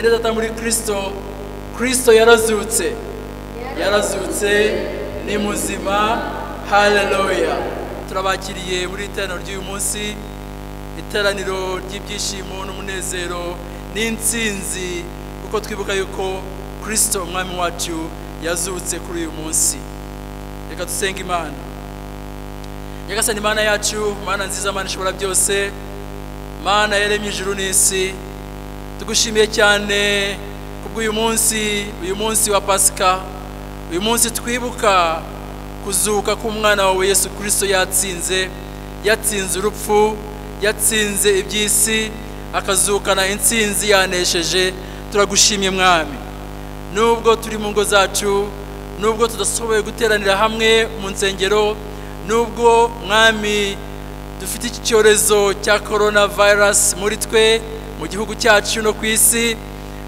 bene data muri Kristo yarazutse ni muzima. Haleluya. Turabakiriye muri iteraniro ry'uyu munsi, iteraniro ry'ibyishimo n'umunezero n'intsinzi, kuko twibuka yuko Kristo umwami wacu yazutse kuri uyu munsi. Reka dusenge Imana. Nyagasani Imana yacu, Mana nziza, Mana ishobora byose, Mana yaremye ijuru n'isi, tugushimiye cyane kubw'uyu munsi, uyu munsi wa Pasika, uyu munsi twibuka kuzuka k'umwana wawe Yesu Kristo yatsinze urupfu, yatsinze iby'isi, akazukana intsinzi yanesheje. Turagushimye Mwami. Nubwo turi mu ngo zacu, nubwo tudashoboye guteranira hamwe mu nsengero, nubwo Mwami dufite iki cyorezo cya coronavirus muri twe, mu gihugu cyacu no ku isi,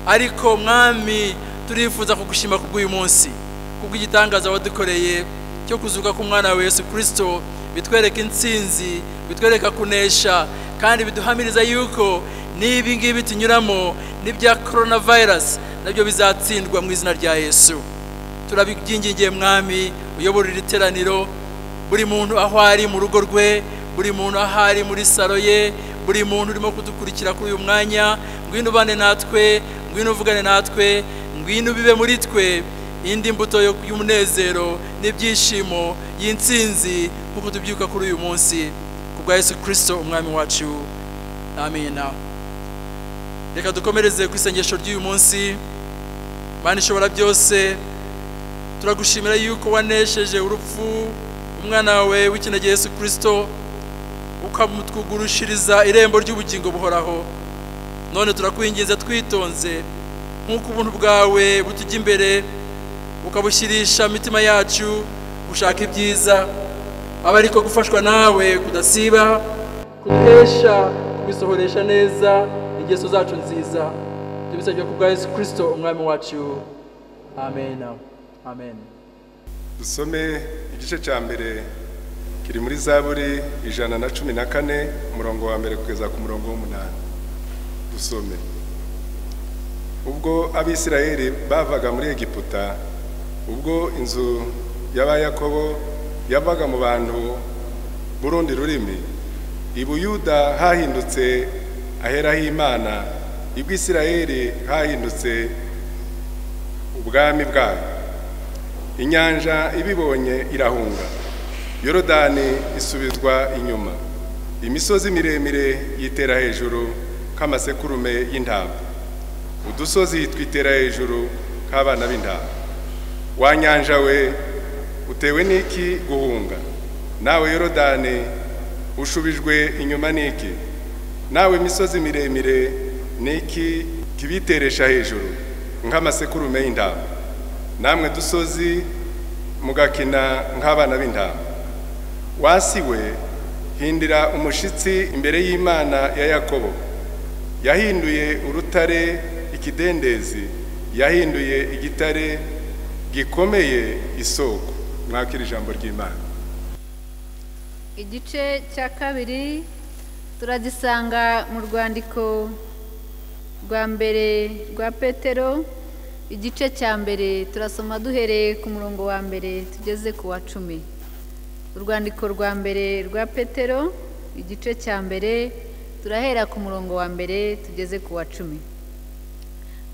ariko Mwami turifuza kugushima kubw'uyu munsi, kubw'igitangaza wadukoreye cyo kuzuka k'umwana wa Yesu Kristo. Bitwereka intsinzi, bitwereka kunesha, kandi biduhamiriza yuko nibi ngibi tunyuramo n'ibya coronavirus nabyo bizatsindwa mu izina rya Yesu. Turabigingingiye Mwami, uyobora iri teraniro, buri muntu aho ari mu rugo rwe, buri muntu aho ari muri salo ye, buri muntu urimo kudukurikira kuri uyu mwanya, ngwino ubane natwe, ngwino uvugane natwe, ngwino bibe muri twe indi mbuto y'umunezero n'ibyishimo y'intsinzi, kuko tubyuka kuri uyu munsi kubwa Yesu Kristo umwami wacu. Amina. Reka dukomereze ku isengesho ry'uyu munsi. Mana ishobora byose, turagushimira yuko wanesheje urupfu, umwana wawe w'ikinege Yesu Kristo, ukamutwugurushiriza irembo ry'ubugingo buhoraho. None turakwinginze twitonze, nk'uko ubuntu bwawe butujya imbere, ukabushyirisha imitima yacu gushaka ibyiza, aba ariko gufashwa nawe kudasiba, kuduhesha kubisohoresha neza ingeso zacu nziza. Tubisabye kubwa Yesu Kristo umwami wacu. Amen. Amen. Dusome igice cya mbere kiri muri Zaburi 114 umurongo wa mbere kugeza ku murongo wa 8. Dusome. Ubwo Abisirayeli bavaga muri Egiputa, ubwo inzu y'Abayakobo yavaga mu bantu burundi rurimi, i Buyuda hahindutse ahera h'Imana, i Bwisirayeli hahindutse ubwami bwayo. Inyanja ibibonye irahunga, Yorodani isubizwa inyuma, imisozi miremire yitera hejuru k'amasekurume y'intama, udusozi twitera hejuru k'abana b'intama. Wa nyanja we, utewe n'iki guhunga? Nawe Yorodani ushubijwe inyuma n'iki? Nawe misozi miremire n'iki kibiteresha hejuru nk'amasekurume y'intama? Namwe dusozi mugakina nk'abana b'intama. Wasi we, hindira umushitsi imbere y'Imana ya Yakobo. Yahinduye urutare ikidendezi, yahinduye igitare gikomeye isoko. Mwakira ijambo ry'Imana. Igice cya kabiri turagisanga mu rwandiko rwa mbere rwa Petero, igice cya mbere turasoma duhereye ku murongo wa mbere tugeze ku wa 10. Urwandiko rwa mbere rwa Petero, igice cya mbere turahera ku murongo wa mbere tugeze ku wa 10.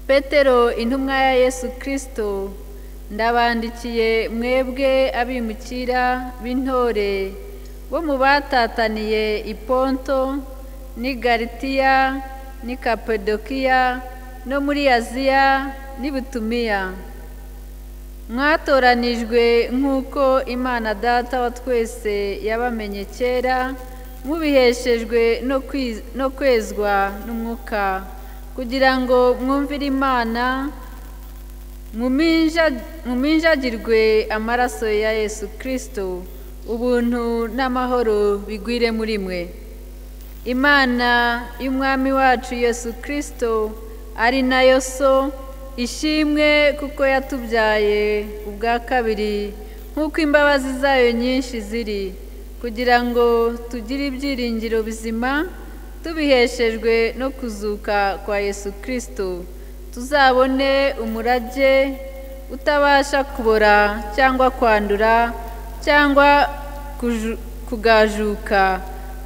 Petero, intumwa ya Yesu Kristo, ndabandikiye mwebwe abimukira b'intore bo mu batataniye i Ponto n'i Galatiya n'i Kapadokiya no muri Aziya n'i Bitumiya. Mwatoranijwe nk'uko Imana Data wa twese yabamenye kera, mubiheshejwe no kwezwa n'Umwuka, kugira ngo mwumvire Imana, muminjagirwe amaraso ya Yesu Kristo, ubuntu n'amahoro bigwire muri mwe. Imana y'Umwami wacu Yesu Kristo ari nayo so, ishimwe kuko yatubyaye ubwa kabiri nk'uko imbabazi zayo nyinshi ziri, kugira ngo tugire ibyiringiro bizima, tubiheshejwe no kuzuka kwa Yesu Kristo, tuzabone umurage utabasha kubora cyangwa kwandura cyangwa kugajuka,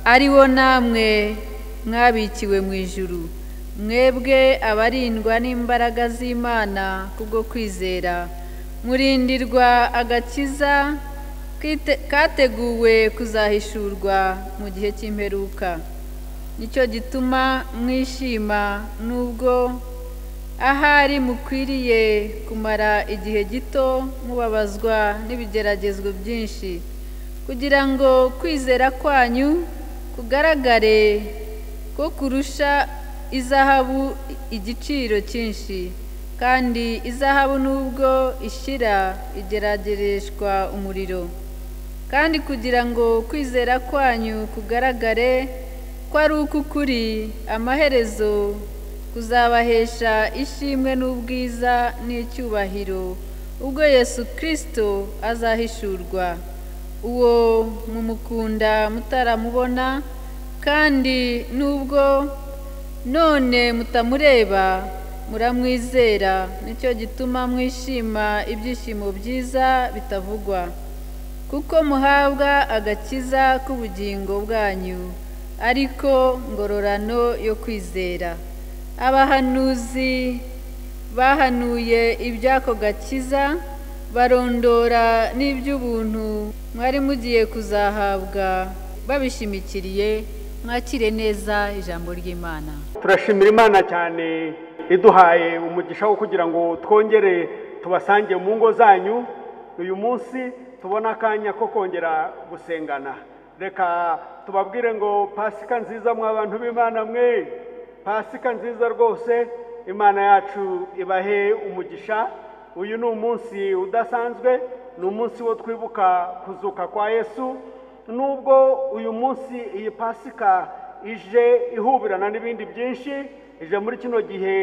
ari wo namwe mwabikiwe mu ijuru, mwebwe abarindwa n'imbaraga z'Imana kubwo kwizera, murindirwa agakiza kateguwe kuzahishurwa mu gihe cy'imperuka. Nicyo gituma mwishima nubwo ahari mukwiriye kumara igihe gito mubabazwa n'ibigeragezwa byinshi, kugira ngo kwizera kwanyu kugaragare ko kurusha izahabu igiciro cyinshi, kandi izahabu nubwo ishira igeragereshwa umuriro. Kandi kugira ngo kwizera kwanyu kugaragare ko ari uk'ukuri, amaherezo kuzabahesha ishimwe n'ubwiza n'icyubahiro ubwo Yesu Kristo azahishurwa. Uwo mumukunda mutaramubona, kandi nubwo none mutamureba muramwizera. Nicyo gituma mwishima ibyishimo byiza bitavugwa, kuko muhabwa agakiza k'ubugingo bwanyu, ariko ngororano yo kwizera. Abahanuzi bahanuye iby'ako gakiza, barondora n'iby'ubuntu mwari mugiye kuzahabwa babishimikiriye. Mwakire neza ijambo ry'Imana. Turashimira Imana cyane iduhaye umugisha wo kugira ngo twongere tubasange mu ngo zanyu. Uyu munsi tubona akanya ko kongera gusengana. Reka tubabwire ngo Pasika nziza mw'abantu b'Imana mwe, Pasika nziza rwose. Imana yacu ibahe umugisha. Uyu ni umunsi udasanzwe, ni umunsi wo twibuka kuzuka kwa Yesu. Nubwo uyu munsi iyi Pasika ije ihubirana n'ibindi byinshi, ije muri kino gihe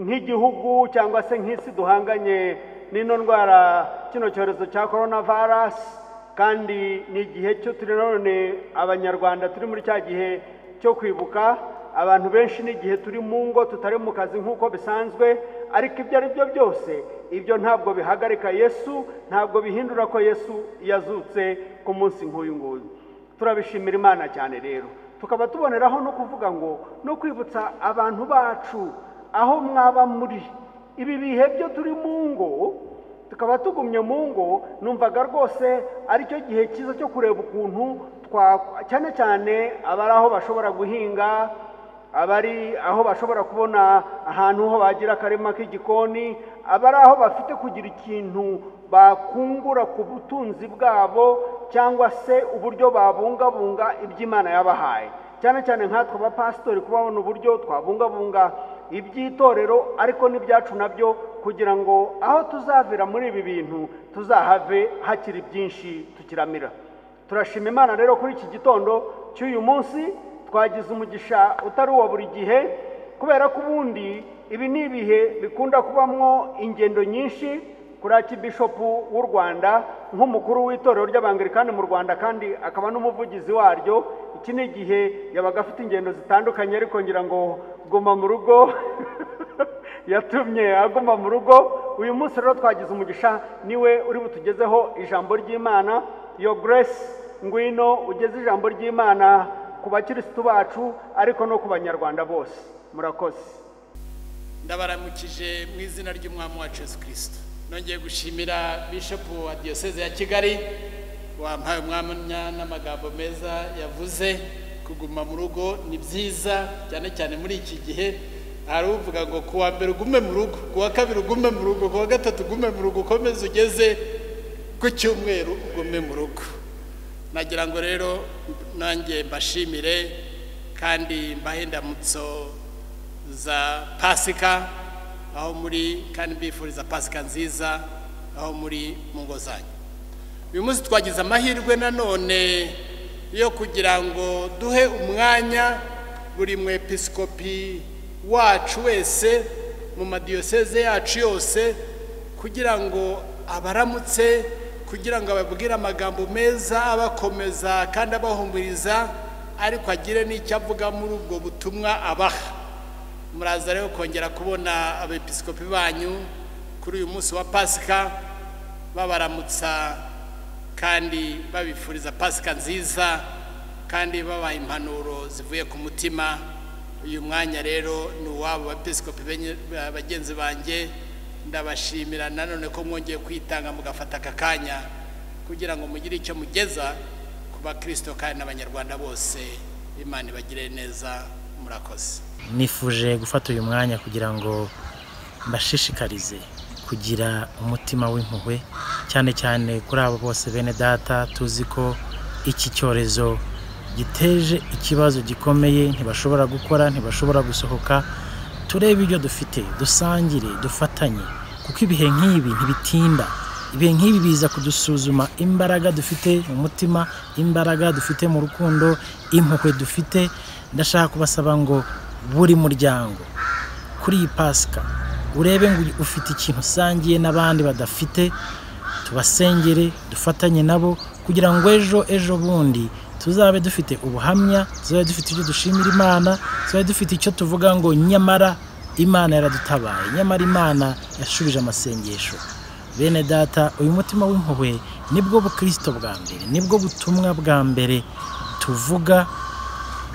nk'igihugu cyangwa se nk'isi duhanganye n'ino ndwara, kino cyorezo cya coronavirus, kandi ni igihe cyo turi none abanyarwanda turi muri cya gihe cyo kwibuka. Abantu benshi ni igihe turi mu ngo, tutari mu kazi nk'uko bisanzwe, ariko ibyo ari byo byose, ibyo ntabwo bihagarika Yesu, ntabwo bihindura ko Yesu yazutse ku munsi nk'uyu nguyu. Turabishimira Imana cyane rero, tukaba tuboneraho no kuvuga ngo no kwibutsa abantu bacu aho mwaba muri ibi bihe byo turi mu ngo, tukaba tugumye mu ngo. Numvaga rwose ari cyo gihe cyiza cyo kureba ukuntu cyane cyane abari aho bashobora guhinga, abari aho bashobora kubona ahantu ho bagira akarima k'igikoni, abari aho bafite kugira ikintu bakungura ku butunzi bwabo, cyangwa se uburyo babungabunga iby'Imana yabahaye. Cyane cyane nkatwe abapasitori kubabona uburyo twabungabunga iby'itorero ariko n'ibyacu nabyo, kugira ngo aho tuzavira muri ibi bintu tuzahave hakiri byinshi tukiramira. Turashima Imana rero kuri iki gitondo cy'uyu munsi. Twagize umugisha utari uwa buri gihe, kubera ko ubundi ibi ni ibihe bikunda kubamwo ingendo nyinshi. Kuri Archbishopu w'u Rwanda nk'umukuru w'itorero ry'Abangilikani mu Rwanda, kandi akaba n'umuvugizi waryo, iki ni igihe yabaga afite ingendo zitandukanye, ariko ngira ngo guma mu rugo yatumye aguma mu rugo. Uyu munsi rero twagize umugisha, niwe uri butugezeho ijambo ry'Imana. Your Grace, ngwino ugeze ijambo ry'Imana ku bakirisitu bacu ariko no ku banyarwanda bose. Murakoze. Ndabaramukije mu izina ry'Umwami wacu Yesu Kristo. Nongeye gushimira Bishop wa Diocese ya Kigali wampaye umwanya n'amagambo meza yavuze. Kuguma mu rugo ni byiza, cyane cyane muri iki gihe. Hari uvuga ngo kuwa mbere ugume mu rugo, kuwa kabiri ugume mu rugo, kuwa gatatu ugume mu rugo, komeza ugeze ku cyumweru ugume mu rugo. Nagira ngo rero nanjye mbashimire kandi mbahe indamutso za Pasika aho muri, kandi mbifuriza Pasika nziza aho muri mu ngo zanyu. Uyu munsi twagize amahirwe nanone yo kugira ngo duhe umwanya buri mwepiskopi wacu wese mu madiyoseze yacu yose, kugira ngo abaramutse, kugira ngo ababwire amagambo meza abakomeza kandi abahumuriza, ariko agire n'icyo avuga muri ubwo butumwa abaha. muraza rero kongera kubona abepiskopi banyu kuri uyu munsi wa Pasika babaramutsa kandi babifuriza Pasika nziza kandi babaha impanuro zivuye ku mutima. Uyu mwanya rero ni uwabo abepiskopi bagenzi banjye, ndabashimira nanone ko mwongeye kwitanga mugafata aka kanya kugira ngo mugire icyo mugeza ku bakristo kandi n'abanyarwanda bose. Imana ibagire neza, murakoze. Nifuje gufata uyu mwanya kugira ngo mbashishikarize kugira umutima w'impuhwe, cyane cyane kuri abo bose bene data tuzi ko iki cyorezo giteje ikibazo gikomeye, ntibashobora gukora, ntibashobora gusohoka. Turebe ibyo dufite, dusangire, dufatanye, kuko ibihe nk'ibi ntibitinda. Ibihe nk'ibi biza kudusuzuma imbaraga dufite mu mutima, imbaraga dufite mu rukundo, impuhwe dufite. Ndashaka kubasaba ngo buri muryango kuri iyi Pasika urebe ngo ufite ikintu usangiye n'abandi badafite, tubasengere, dufatanye nabo kugira ngo ejo bundi tuzabe dufite ubuhamya, tuzabe dufite icyo dushimira Imana, tuzabe dufite icyo tuvuga ngo nyamara Imana yaradutabaye, nyamara Imana yashubije amasengesho. Bene data, uyu mutima w'impuhwe nibwo bukristo bwa mbere, nibwo butumwa bwa mbere tuvuga,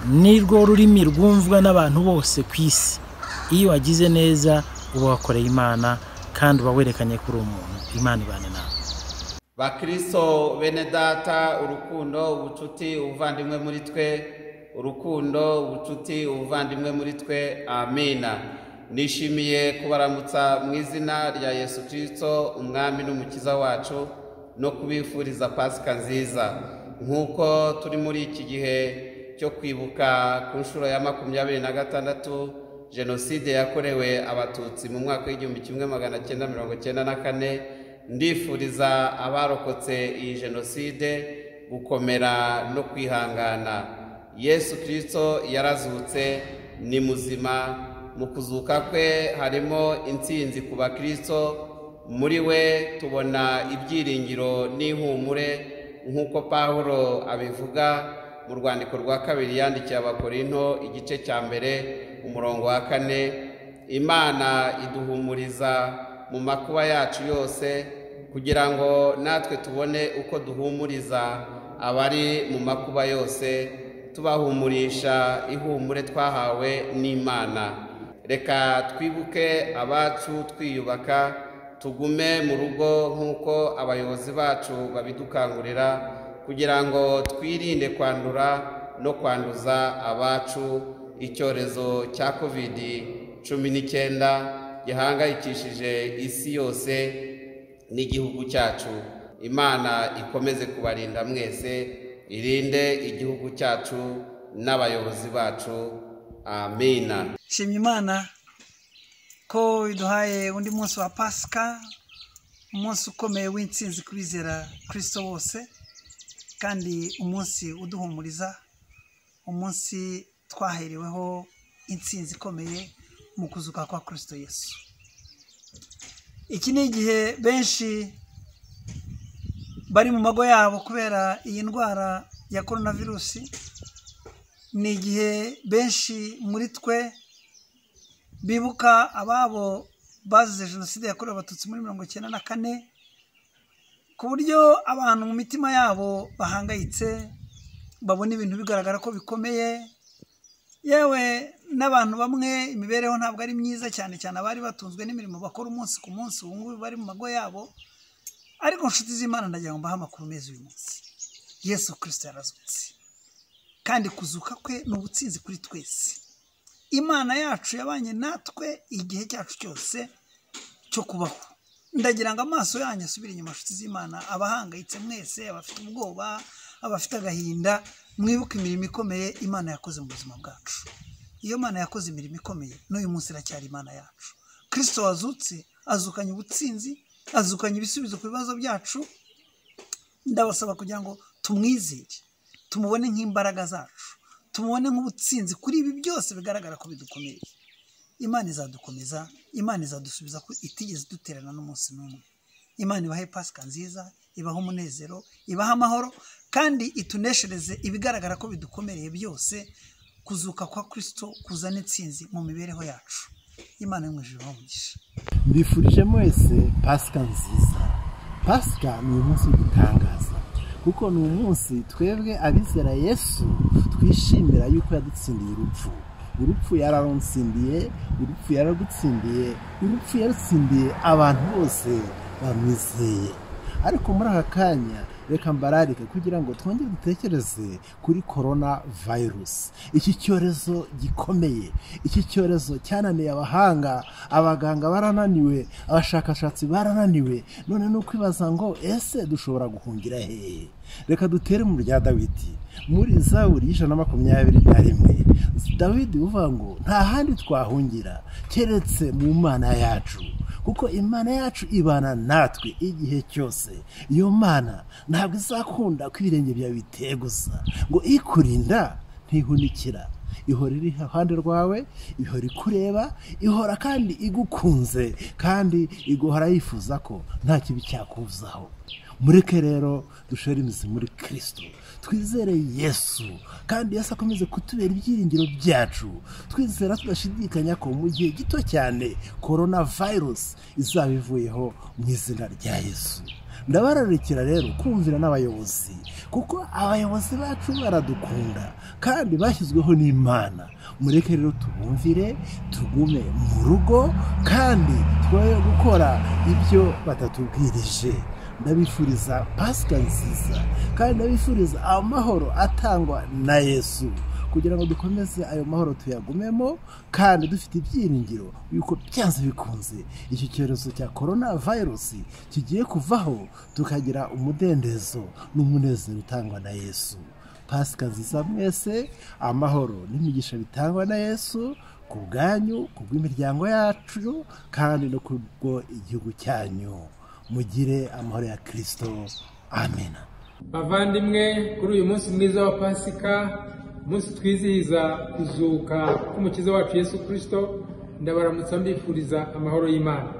nirwo rurimi rwumvwa n'abantu bose ku isi. Iyo wagize neza uba wakoreye Imana kandi uba werekanye kuri umuntu. Imana ibane nawe. Bakristo bene data, urukundo, ubucuti, ubuvandimwe muri twe, urukundo, ubucuti, ubuvandimwe muri twe. Amina. Nishimiye kubaramutsa mu izina rya Yesu Kristo, umwami n'umukiza wacu, no kubifuriza Pasika nziza. Nk'uko turi muri iki gihe cyo kwibuka ku nshuro ya 26 Jenoside yakorewe Abatutsi mu mwaka w'1994, ndifuriza abarokotse iyi Jenoside gukomera no kwihangana. Yesu Kristo yarazutse, ni muzima. Mu kuzuka kwe harimo intsinzi ku bakristo. Muri we tubona ibyiringiro n'ihumure, nk'uko Pawulo abivuga mu rwandiko rwa 2 yandikiye Abakorinto igice cya 1 umurongo wa 4. Imana iduhumuriza mu makuba yacu yose kugira ngo natwe tubone uko duhumuriza abari mu makuba yose, tubahumurisha ihumure twahawe n'Imana. Reka twibuke abacu twiyubaka, tugume mu rugo nk'uko abayobozi bacu babidukangurira, kugira ngo twirinde kwandura no kwanduza abacu icyorezo cya COVID-19 gihangayikishije isi yose n'igihugu cyacu. Imana ikomeze kubarinda mwese, irinde igihugu cyacu n'abayobozi bacu. Amina. Shimye Imana ko iduhaye undi munsi wa Pasika, umunsi ukomeye w'intsinzi kubizera Kristo bose, kandi umunsi uduhumuriza, umunsi twahereweho intsinzi ikomeye mu kuzuka kwa Kristo Yesu. Iki ni igihe benshi bari mu mago yabo kubera iyi ndwara ya coronavirus. Ni igihe benshi muri twe bibuka ababo bazize Jenoside yakorewe Abatutsi muri 1994, ku buryo abantu mu mitima yabo bahangayitse, babona ibintu bigaragara ko bikomeye. Yewe n'abantu bamwe imibereho ntabwo ari myiza, cyane cyane abari batunzwe n'imirimo bakora umunsi ku munsi, ubu ngubu bari mu mago yabo. Ariko nshuti z'Imana, ndagira ngo mbahe amakuru meza uyu munsi. Yesu Kristo yarazutse, kandi kuzuka kwe ni ubutsinzi kuri twese. Imana yacu yabanye natwe igihe cyacu cyose cyo kubaho. Ndagira ngo amaso yanyu asubire inyuma, nshuti z'Imana, abahangayitse mwese, abafite ubwoba, abafite agahinda, mwibuke imirimo ikomeye Imana yakoze mu buzima bwacu. Iyo Imana yakoze imirimo ikomeye, n'uyu munsi iracyari Imana yacu. Kristo wazutse azukanye ubutsinzi, azukanye ibisubizo ku bibazo byacu. Ndabasaba kugira ngo tumwizere, tumubone nk'imbaraga zacu, tumubone nk'ubutsinzi kuri ibi byose bigaragara ko bidukomeye. Imana izadukomeza, Imana izadusubiza ko itigeze duterana n'umunsi n'umwe. Imana ibahe Pasika nziza, ibahe umunezero, ibahe amahoro, kandi ituneshereze ibigaragara ko bidukomereye byose, kuzuka kwa Kristo kuzana intsinzi mu mibereho yacu. Imana yo mu ijuru umugisha. Mbifurije mwese Pasika nziza. Pasika ni umunsi w'igitangaza kuko ni umunsi twebwe abizera Yesu twishimira yuko yadutsindiye urupfu yararutsindiye, urupfu yaragutsindiye, urupfu yarutsindiye abantu bose bamwizeye. Ariko muri aka kanya reka mbararike kugira ngo twongere dutekereze kuri corona virus, iki cyorezo gikomeye, iki cyorezo cyananiye abahanga, abaganga barananiwe, abashakashatsi barananiwe, none no kwibaza ngo ese dushobora guhungira hehe? Reka dutere mu rya Dawidi muri Zaburi 121. Dawidi uvuga ngo nta handi twahungira keretse mu Mana yacu, kuko Imana yacu ibana natwe igihe cyose. Iyo Mana ntabwo izakunda ko ibirenge byawe biteguza, ngo ikurinda ntihunikira. Ihora iri iruhande rwawe, ihora ikureba, ihora kandi igukunze, kandi iguhora yifuza ko nta kibi cyakuzaho. Mureke rero dushore imizi muri Kristo, twizere Yesu, kandi Yesu akomeze kutubera ibyiringiro byacu. Twizera tudashidikanya ko mu gihe gito cyane corona virus izaba ivuyeho mu izina rya Yesu. Ndabararikira rero kumvira n'abayobozi, kuko abayobozi bacu baradukunda kandi bashyizweho n'Imana. Mureke rero tubumvire, tugume mu rugo kandi twoye gukora ibyo batatubwirije. Ndabifuriza Pasika nziza kandi ndabifuriza amahoro atangwa na Yesu, kugira ngo dukomeze ayo mahoro tuyagumemo kandi dufite ibyiringiro yuko byanze bikunze iki cyorezo cya corona virus kigiye kuvaho, tukagira umudendezo n'umunezero utangwa na Yesu. Pasika nziza mwese, amahoro n'imigisha bitangwa na Yesu ku bwanyu, ku bw'imiryango yacu kandi no ku bwo igihugu cyanyu. Mugire amahoro ya Kristo. Amen. Bavandimwe, kuri uyu munsi mwiza wa Pasika, umunsi twizihiza kuzuka k'umukiza wacu Yesu Kristo, ndabaramutsa mbifuriza amahoro y'Imana.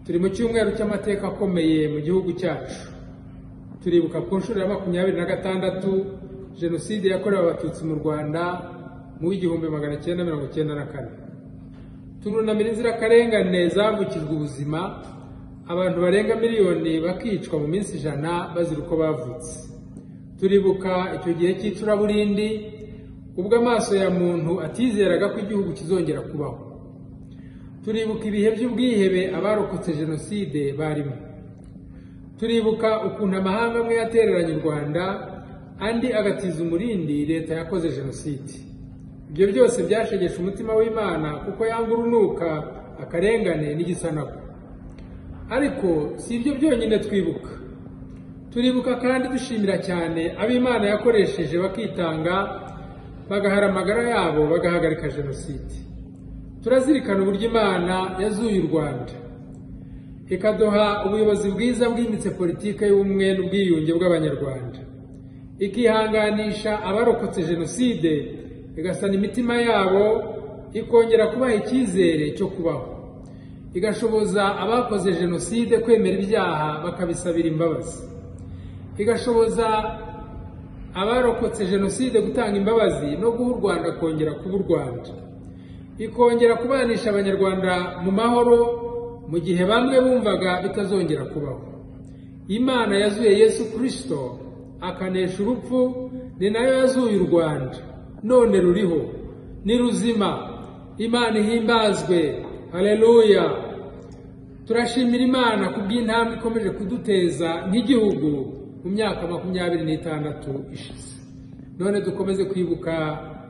Turi mu cyumweru cy'amateka akomeye mu gihugu cyacu. Turibuka ku nshuro ya 26 Jenoside yakorewe Abatutsi mu Rwanda mu 1994. Turunamira inzirakarengane zambukijwe ubuzima, abantu barenga miliyoni bakicwa mu minsi 100 bazira uko bavutse. Turibuka icyo gihe cy'icuraburindi ubwo amaso ya muntu atizeraga ko igihugu kizongera kubaho. Turibuka ibihe by'ubwihebe abarokotse Jenoside barimo. Turibuka ukuntu amahanga amwe yatereranye u Rwanda, andi agatiza umurindi leta yakoze Jenoside. Ibyo byose byashegesha umutima w'Imana kuko yanga urunuka akarengane n'igisanako. Ariko si ibyo byonyine twibuka. Turibuka kandi dushimira cyane ab'Imana yakoresheje bakitanga, bagahara amagara yabo, bagahagarika Jenoside. Turazirikana uburyo Imana yazuye u Rwanda, ikaduha ubuyobozi bwiza bwimitse politike y'ubumwe n'ubwiyunge bw'Abanyarwanda, ikihanganisha abarokotse Jenoside, igasana imitima yabo, ikongera kubaha icyizere cyo kubaho, igashoboza abakoze Jenoside kwemera ibyaha bakabisabira imbabazi, igashoboza abarokotse Jenoside gutanga imbabazi no guha u Rwanda kongera kuba u Rwanda, ikongera kubanisha Abanyarwanda mu mahoro mu gihe bamwe bumvaga bitazongera kubaho. Imana yazuye Yesu Kristo akanesha urupfu, ni nayo yazuye u Rwanda, none ruriho, ni ruzima. Imana ihimbazwe. Haleluya. Turashimira Imana kubw'intambwe ikomeje kuduteza nk'igihugu mu myaka 26 ishize. None dukomeze kwibuka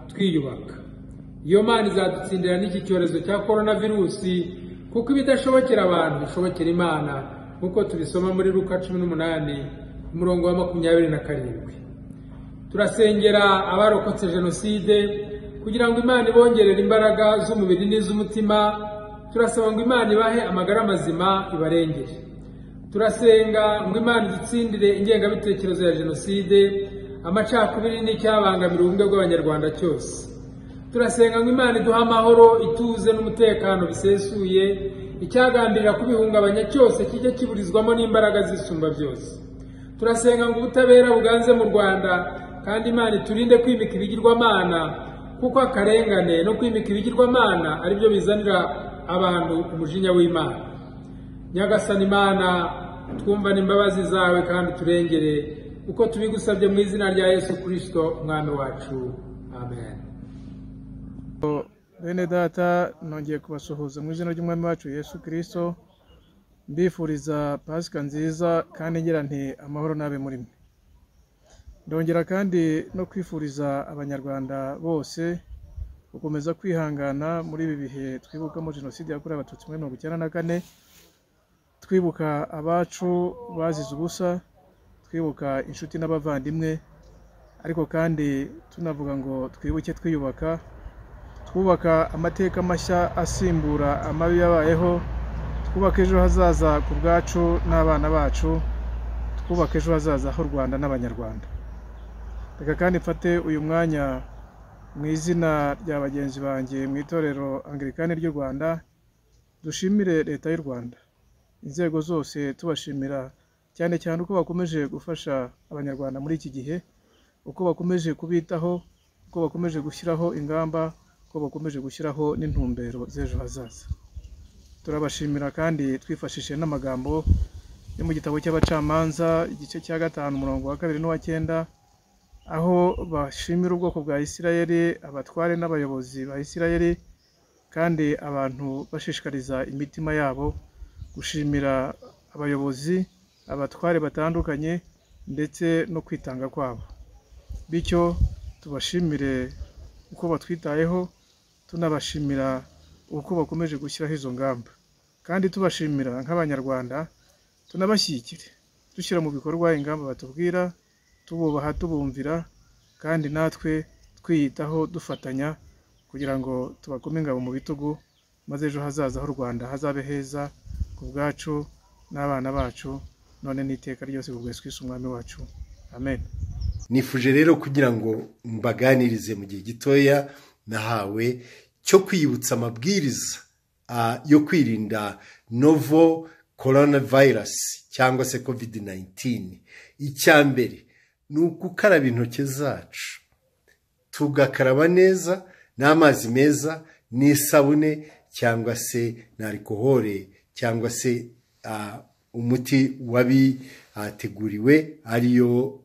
twiyubaka. Iyo Mana izadutsindira n'iki cyorezo cya coronavirus, kuko ibidashobokera abantu bishobokera Imana, nkuko tubisoma muri Luka 18 umurongo wa 27. Turasengera abarokotse Jenoside kugira ngo Imana ibongerere imbaraga z'umubiri n'iz'umutima. Turasaba ngo Imana ibahe amagara mazima ibarengere. Turasenga ngo Imana idutsindire ingengabitekerezo ya Jenoside, amacakubiri n'icyabangamira ubumwe bw'Abanyarwanda cyose. Turasenga ngo Imana iduha amahoro, ituze n'umutekano bisesuye, icyagambirira kubihungabanya cyose kijye kiburizwamo n'imbaraga zisumba byose. Turasenga ngo ubutabera buganze mu Rwanda, kandi Imana iturinde kwimika ibigirwamana, kuko akarengane no kwimika ibigirwamana ari byo bizanira abantu umujinya w'Imana. Nyagasani Imana, twumvane imbabazi zawe kandi turengere uko tubigusabye mu izina rya Yesu Kristo umwami wacu. Amen. Bene data, nongeye kubasuhuza mu izina ry'umwami wacu Yesu Kristo, mbifuriza Pasika nziza kandi ngira nti amahoro nabe muri mwe. Ndongera kandi no kwifuriza abanyarwanda bose gukomeza kwihangana muri ibi bihe twibukamo Jenoside yakorewe Abatutsi muri 1994, twibuka abacu bazize ubusa, twibuka inshuti n'abavandimwe, ariko kandi tunavuga ngo twibuke twiyubaka, twubaka amateka mashya asimbura amabi yabayeho, twubaka ejo hazaza ku bwacu n'abana bacu, twubaka ejo hazaza h'u Rwanda n'abanyarwanda. Reka kandi mfate uyu mwanya mu izina rya bagenzi banjye mu itorero Anglikani ry'u Rwanda, dushimire leta y'u Rwanda, inzego zose tubashimira cyane cyane uko bakomeje gufasha abanyarwanda muri iki gihe, uko bakomeje kubitaho, uko bakomeje gushyiraho ingamba, uko bakomeje gushyiraho n'intumbero z'ejo hazaza. Turabashimira kandi twifashishije n'amagambo yo mu gitabo cy'abacamanza igice cya 5 umurongo wa 2 n'uwa 9, aho bashimira ubwoko bwa Isirayeli, abatware n'abayobozi ba Isirayeli, kandi abantu bashishikariza imitima yabo gushimira abayobozi, abatware batandukanye ndetse no kwitanga kwabo. Bityo tubashimire uko batwitayeho, tunabashimira uko bakomeje gushyiraho izo ngamba, kandi tubashimira nk'abanyarwanda, tunabashyigikire dushyira mu bikorwa ingamba batubwira, tububaha tubumvira, kandi natwe twiyitaho dufatanya kugira ngo tubakome ingabo mu bitugu, maze ejo hazaza h'u Rwanda hazabe heza ku bwacu n'abana bacu, none n'iteka ryose ku bwa Yesu Kristo umwami wacu. Amen. Nifuje rero kugira ngo mbaganirize mu gihe gitoya nahawe cyo kwibutsa amabwiriza yo kwirinda novo coronavirus cyangwa se COVID-19. Icyambere ni ugukaraba intoki zacu, tugakaraba neza n'amazi meza n'isabune cyangwa se na alcohol cyangwa se umuti wabiteguriwe ariyo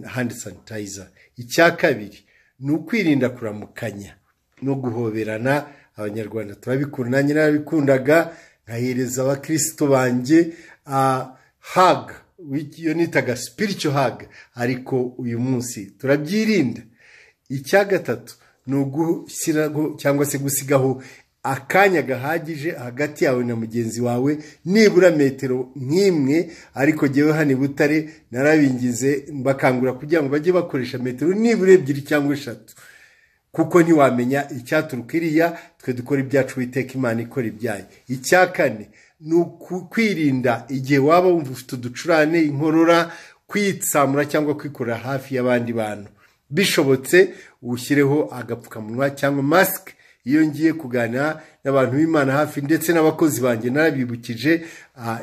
hand sanitizer. Icya kabiri ni ukwirinda kuramukanya no guhoberana. Abanyarwanda turabikunda, nanjye narabikundaga, nkahereza abakristo banjye hug, iyo nitaga spiritual hug, ariko uyu munsi turabyirinda. Icya gatatu ni ugushyiraho cyangwa se gusigaho akanya gahagije hagati yawe na mugenzi wawe, nibura metero nk'imwe, ariko jyewe hano i Butare narabingize mbakangura kugira ngo bajye bakoresha metero nibura 2 cyangwa 3, kuko ntiwamenya icyaturuka iriya, twe dukora ibyacu Uwiteka Imana ikora ibyayo. Icya kane ni kwirinda igihe waba wumva ufite uducurane, inkorora, kwitsamura cyangwa kwikorera hafi y'abandi bantu, bishobotse ushyireho agapfukamunwa cyangwa mask iyo ngiye kuganira n'abantu b'Imana hafi, ndetse n'abakozi banjye narabibukije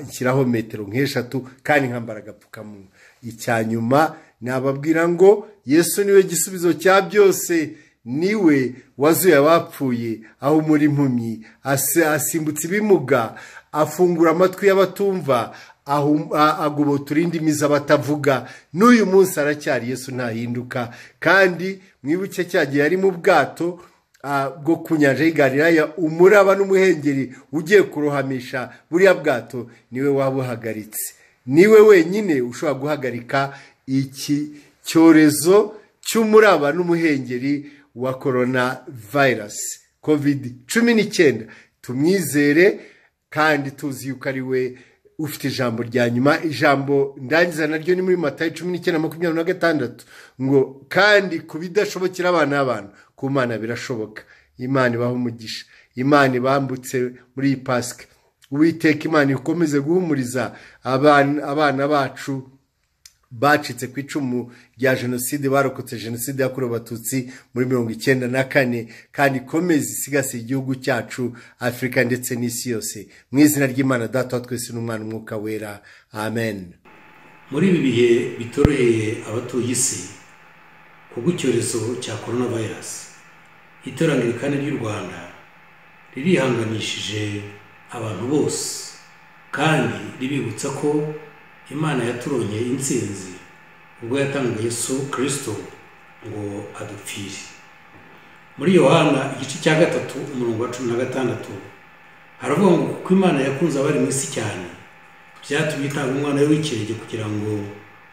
nshyiraho metero nk'eshatu kandi nkambara agapfukamunwa. Icyanyuma nababwira ngo Yesu niwe gisubizo cya byose, niwe wazuye abapfuye aho muri impumyi, asimbutse ibimuga, afungura amatwi y'abatumva, agobotura indimi z'abatavuga. N'uyu munsi aracyari Yesu, ntahinduka. Kandi mwibuke cyagiye ari mu bwato bwo ku nyanja y'i Galilaya, umuraba n'umuhengeri ugiye kurohamisha buriya bwato, niwe wabuhagaritse. Niwe wenyine ushobora guhagarika iki cyorezo cy'umuraba n'umuhengeri wa coronavirus COVID-19. Tumwizere kandi tuzi yuko ari we ufite ijambo rya nyuma. Ijambo ndangiza naryo ni muri Matayo 19:26 ngo kandi kubidashobokera abana b'abantu ku Mana birashoboka. Imana ibaha umugisha, Imana ibambutse muri iyi Pasika. Uwiteka Imana ikomeze guhumuriza abana bacu bacitse ku icumu rya Jenoside, barokotse Jenoside yakorewe Abatutsi muri 1994, kandi ikomeze isigasiye igihugu cyacu, Afurika ndetse n'isi yose. Mu izina ry'Imana Data wa twese n'Umwana Umwuka Wera. Amen. Muri ibi bihe bitoroheye abatuye isi, kubw'icyorezo cya coronavirus. Itorero Anglikani ry'u Rwanda ririhanganishije abantu bose kandi ribibutsa ko Imana yaturongeye intsinzi ubwo yatangaga Yesu Kristo ngo adupfire. Muri Yohana igice cya 3 umurongo wa 16 haravuga ngo kuko Imana yakunze abari mu isi cyane byatumye itanga umwana we w'ikinege kugira ngo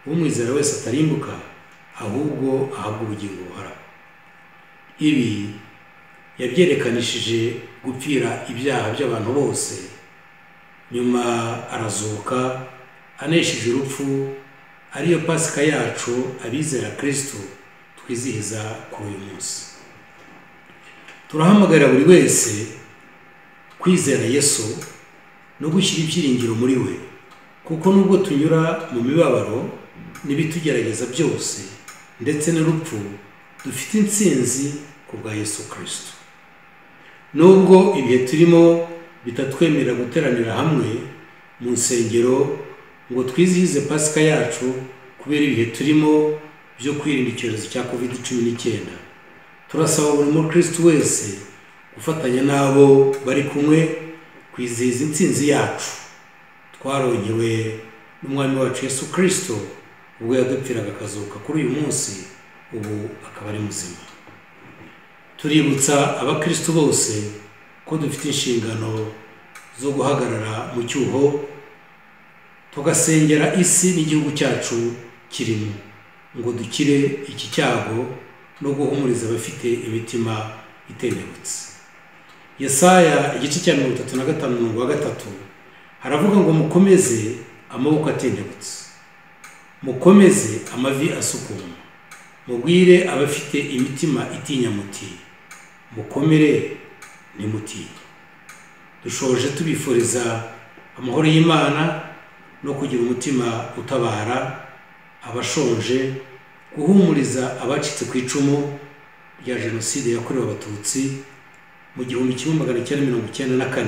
umwizera wese atarimbuka ahubwo ahabwe ubugingo buhoraho. Ibi yabyerekanishije gupfira ibyaha by'abantu bose, nyuma arazuka anesheje urupfu, ariyo Pasika yacu abizera Kristo twizihiza kuri uyu munsi. Turahamagarira buri wese kwizera Yesu no gushyira ibyiringiro muri we, kuko nubwo tunyura mu mibabaro n'ibitugerageza byose ndetse n'urupfu, dufite intsinzi ku bwa Yesu Kristo. Nubwo ibihe turimo bitatwemerera guteranira hamwe mu nsengero ngo twizihize Pasika yacu kubera ibihe turimo byo kwirinda icyorezo cya COVID-19, turasaba buri mukristo wese gufatanya n'abo bari kumwe kwizihiza intsinzi yacu twaronkewe n'umwami wacu Yesu Kristo ubwo yadupfiraga akazuka kuri uyu munsi, ubu akaba ari muzima. Tuributsa abakristo bose ko dufite inshingano zo guhagarara mu cyuho tugasengera isi n'igihugu cyacu kirimo ngo dukire iki cyago no guhumuriza abafite imitima itendebutse. Yesaya igice cya 35:3 haravuga ngo mukomeze amaboko atendebutse, mukomeze amavi asukuma, mubwire abafite imitima itinya muti mukomere nimutinye. Dushoje tubifuriza amahoro y'Imana no kugira umutima utabara abashonje, guhumuriza abacitse ku icumu rya jenoside yakorewe abatutsi mu 1994,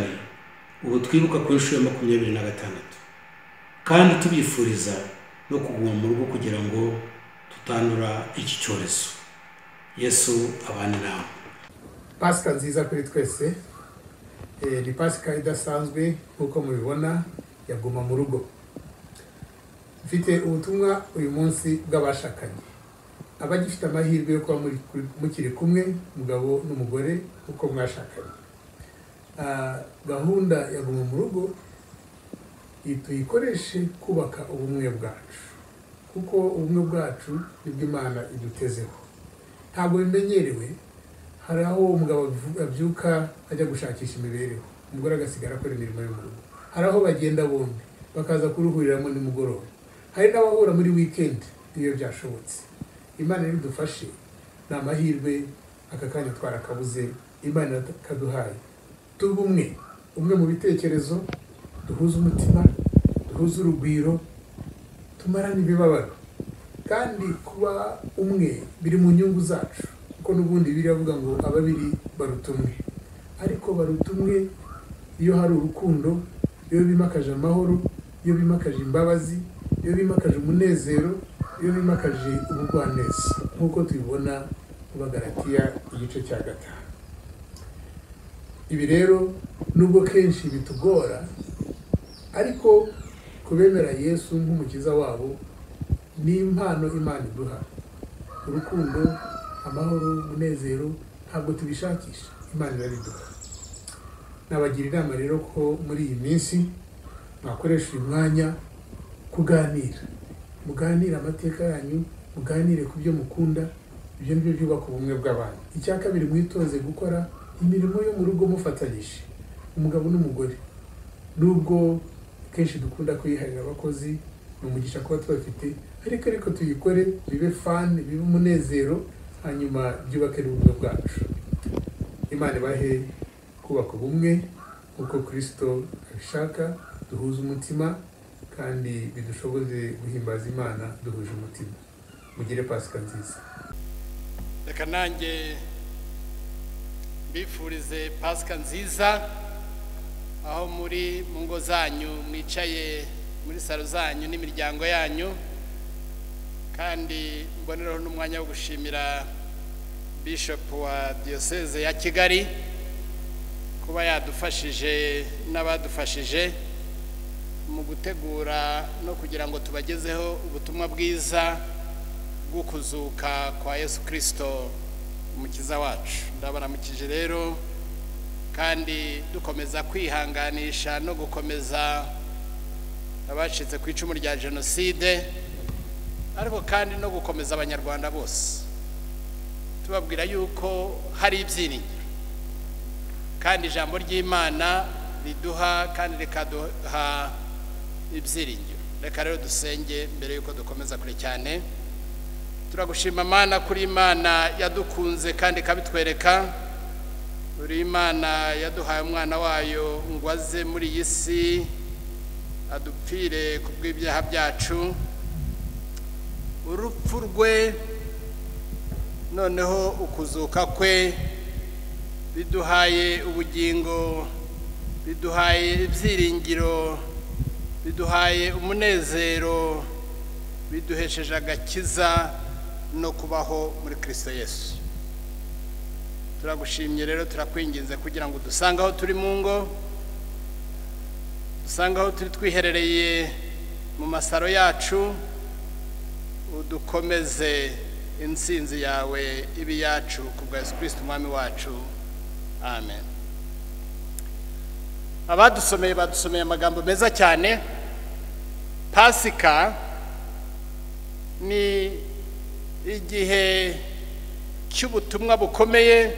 ubu twibuka ku nshuro ya 26, kandi tubifuriza no kuguma mu rugo kugira ngo tutandura iki cyorezo. Yesu abane nawe. Pasika nziza kuri twese. Ni Pasika idasanzwe nk'uko mubibona yaguma mu rugo. Mfite ubutumwa uyu munsi bw'abashakanye, abagifite amahirwe yo kuba mukiri kumwe, umugabo n'umugore uko mwashakanye. Gahunda yaguma mu rugo tuyikoreshe kubaka ubumwe bwacu, kuko ubumwe bwacu nibwo Imana idutezeho. Ntabwo bimenyerewe, hari aho umugabo abyuka ajya gushakisha imibereho, umugore agasigara akora imirimo yo mu rugo. Hari aho bagenda bombi bakaza kuruhuriramo nimugoroba, hari n'abahura muri weekend iyo byashobotse. Imana idufashe, ni amahirwe aka kanya twarakabuze, Imana kaduhaye. Tuba umwe mu bitekerezo, duhuze umutima, duhuze urugwiro, tumarane ibibabaro. Kandi kuba umwe biri mu nyungu zacu, kuko n'ubundi biravuga ngo ababiri baruta umwe. Ariko baruta umwe iyo hari urukundo, iyo bimakaje amahoro, iyo bimakaje imbabazi, iyo bimakaje umunezero, iyo bimakaje ubugwaneza, nk'uko tubibona mu Bagalatiya igice cya 5. Ibi rero nubwo kenshi bitugora, ariko kubemera Yesu nk'umukiza wabo ni impano Imana iduha. Urukundo, amahoro, umunezero ntabwo tubishakisha, Imana irabiduha. Nabagira inama rero ko muri iyi minsi mwakoresha uyu mwanya kuganira, muganira amateka yanyu, muganire ku byo mukunda, ibyo nibyo byubaka ubumwe bw'abantu. Icya kabiri, mwitoze gukora imirimo yo mu rugo mufatanyije, umugabo n'umugore. Nubwo kenshi dukunda kuyiharira abakozi, ni umugisha kuba tubafite, ariko tuyikore bibe fun, bibe umunezero, hanyuma byubake ubumwe bwacu. Imana ibahe kubaka ubumwe nk'uko Kristo abishaka, duhuze umutima kandi bidushoboze guhimbaza Imana duhuje umutima. Mugire Pasika nziza. Reka nanjye mbifurize Pasika nziza, aho muri mu ngo zanyu mwicaye muri salo zanyu n'imiryango yanyu, kandi mboneraho n'umwanya wo gushimira Bishop wa Diocese ya Kigali kuba yadufashije n'abadufashije mu gutegura no kugira ngo tubagezeho ubutumwa bwiza bwo kuzuka kwa Yesu Kristo umukiza wacu. Ndabaramukije rero kandi dukomeza kwihanganisha no gukomeza abacitse ku icumu rya jenoside, ariko kandi no gukomeza abanyarwanda bose tubabwira yuko hari ibyiringiro kandi ijambo ry'Imana riduha kandi rikaduha ibyiringiro. Reka rero dusenge mbere yuko dukomeza kure cyane. Turagushima Mana kuri Imana yadukunze kandi kabitwereka, uri Imana yaduhaye umwana wayo ngo aze muri iyi si adupfire kubw'ibyaha byacu, urupfu rwe noneho ukuzuka kwe biduhaye ubugingo, biduhaye ibyiringiro, biduhaye umunezero, biduhesheje agakiza no kubaho muri Kristo Yesu. Turagushimye rero, turakwinginze kugira ngo dusange aho turi mu ngo, dusange aho turi twiherereye mu masaro yacu, udukomeze intsinzi yawe ibi yacu kubwa Yesu Kristo umwami wacu. Amen. Abadusomeye badusomeye amagambo meza cyane. Pasika ni igihe cy'ubutumwa bukomeye,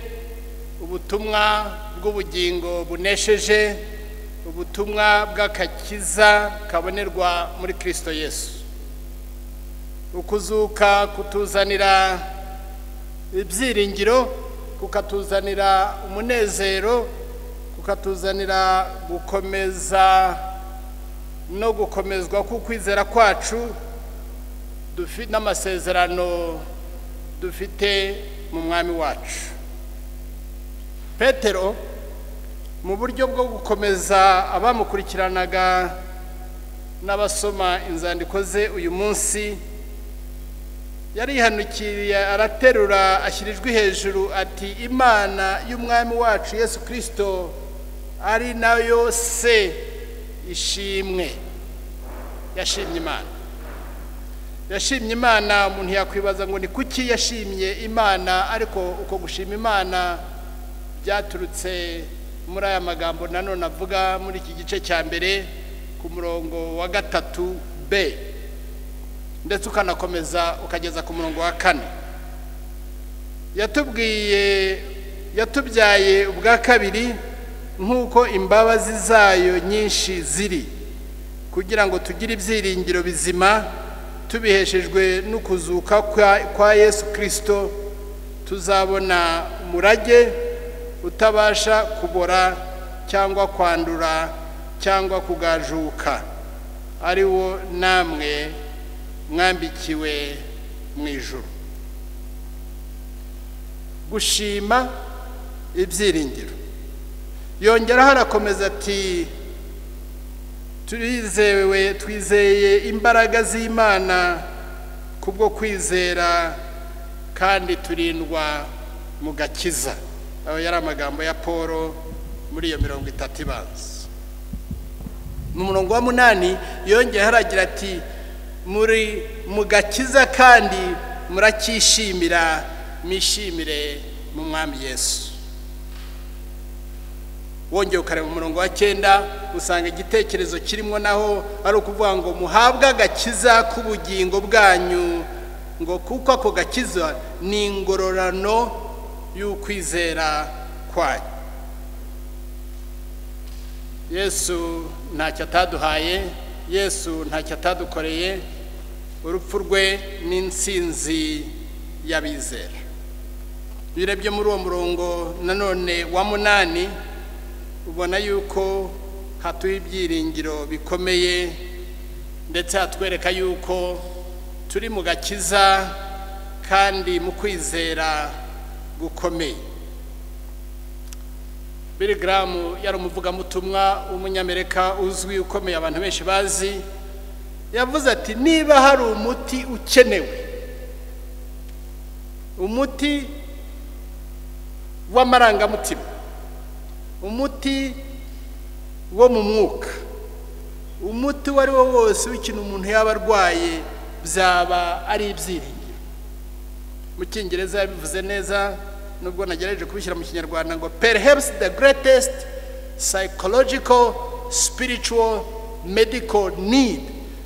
ubutumwa bw'ubugingo bunesheje, ubutumwa bw'akakiza kabonerwa muri Kristo Yesu. Ukuzuka kutuzanira ibyiringiro, kukatuzanira umunezero, kukatuzanira gukomeza no gukomezwa kukwizera kwacu dufite n'amasezerano dufite mu mwami wacu. Petero mu buryo bwo gukomeza abamukurikiranaga n'abasoma inzandiko ze uyu munsi, yarihanukiriye araterura ashyirijwe hejuru ati Imana y'umwami wacu Yesu Kristo ari nayo se ishimwe. Yashimye Imana, yashimye Imana. Umuntu yakwibaza ngo ni kuki yashimye Imana, ariko uko gushima Imana byaturutse muri aya magambo nanone avuga muri iki gice cya mbere ku murongo wa 3b ndetse ukanakomeza ukageza ku murongo wa 4. Yatubyaye ubwa kabiri nk'uko imbabazi zayo nyinshi ziri, kugira ngo tugire ibyiringiro bizima tubiheshejwe n'ukuzuka kwa Yesu Kristo, tuzabona umurage utabasha kubora cyangwa kwandura cyangwa kugajuka, ari wo namwe mwambikiwe mu ijuru. Gushima ibyiringiro. Yongeraho arakomeza ati twizeye imbaraga z'Imana kubwo kwizera kandi turindwa mu gakiza. Aho yari amagambo ya Paul muri iyo 30 ibanza. Mu murongo wa 8 yongeye haragira ati muri mu gakiza kandi murakishimira, mishimire mu mwami Yesu. Wongeye ukareba mu murongo wa 9 usanga igitekerezo kirimo naho ari ukuvuga ngo muhabwe agakiza k'ubugingo bwanyu, ngo kuko ako gakiza ni ingororano y'ukwizera kwanyu. Yesu ntacyo ataduhaye, Yesu ntacyo atadukoreye, urupfu rwe n'intsinzi y'abizera. Birebye muri uwo murongo nanone wa 8 ubona yuko hatuye ibyiringiro bikomeye, ndetse hatwereka yuko turi mu gakiza kandi mu kwizera gukomeye. Billy Graham yari umuvugabutumwa w'umunyamerika uzwi ukomeye abantu benshi bazi, yavuze ati niba hari umuti ukenewe umuti w'amarangamutima, umuti wo mu mwuka, umuti wari wo wose w'ikintu umuntu yaba arwaye byaba ari ibyiringiro. Mu Cyongereza yabivuze neza, nubwo nagerageje kubishyira mu Kinyarwanda ngo perhaps the greatest psychological, spiritual, medical need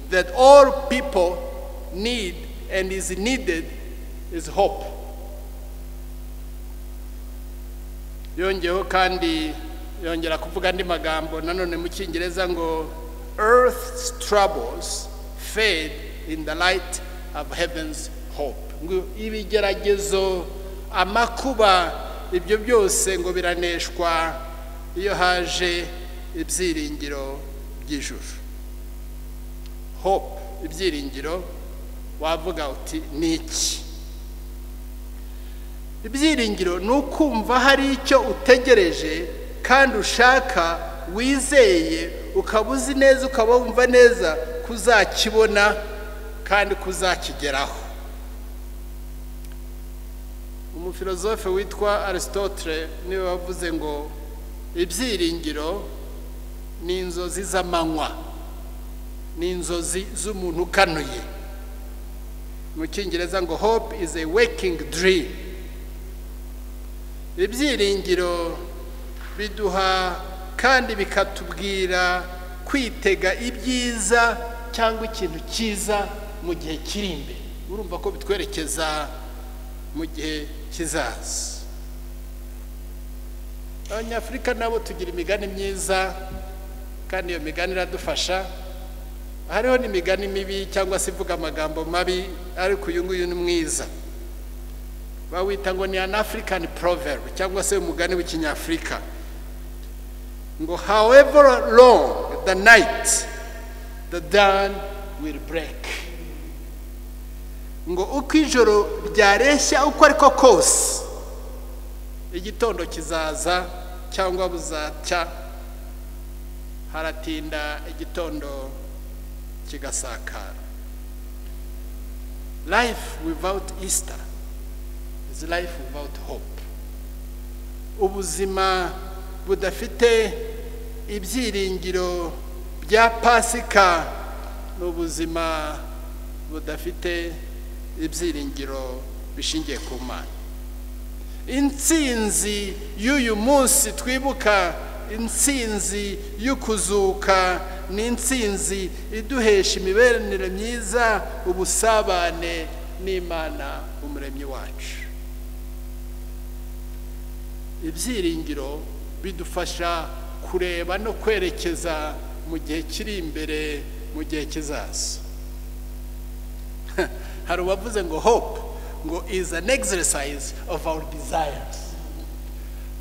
that all people need and is needed is hope. Yongeyeho kandi yongera kuvuga andi magambo nanone mu Cyongereza ngo earth's troubles fade in the light of heaven's hope. Ngo ibigeragezo, amakuba, ibyo byose ngo biraneshwa iyo haje ibyiringiro by'ijuru. Hope, ibyiringiro, wavuga uti ni iki? Ibyiringiro ni ukumva hari icyo utegereje kandi ushaka, wizeye, ukaba uzi neza, ukaba wumva neza kuzakibona kandi kuzakigeraho. Umufilozofe witwa Aristotle niwe wavuze ngo ibyiringiro ni inzozi z'amanywa, ni inzozi z'umuntu ukanuye. Mu Cyongereza ngo hope is a waking dream. Ibyiringiro biduha kandi bikatubwira kwitega ibyiza cyangwa ikintu cyiza mu gihe kiri imbere. Urumva ko bitwerekeza mu gihe kizaza. Abanyafurika nabo tugira imigani myiza kandi iyo migani iradufasha. Hariho n'imigani mibi cyangwa se ivuga amagambo mabi, ariko uyu nguyu ni mwiza. Bawita ngo ni an African proverb cyangwa se umugani w'ikinyafrika ngo however long the night, the dawn will break. Ngo uko ijoro ryareshya uko ariko kose, igitondo kizaza cyangwa buzacya, haratinda igitondo kigasakara. Life without Easter is life without hope. Ubuzima budafite ibyiringiro bya Pasika n'ubuzima budafite ibyiringiro bishingiye ku Mana. Intsinzi y'uyu munsi twibuka, intsinzi y'ukuzuka, ni intsinzi iduhesha imiberanire myiza, ubusabane n'Imana umuremyi wacu. Ibyiringiro bidufasha kureba no kwerekeza mu gihe kiri imbere, mu gihe kizaza. Hari uwavuze ngo hope ngo is an exercise of our desires.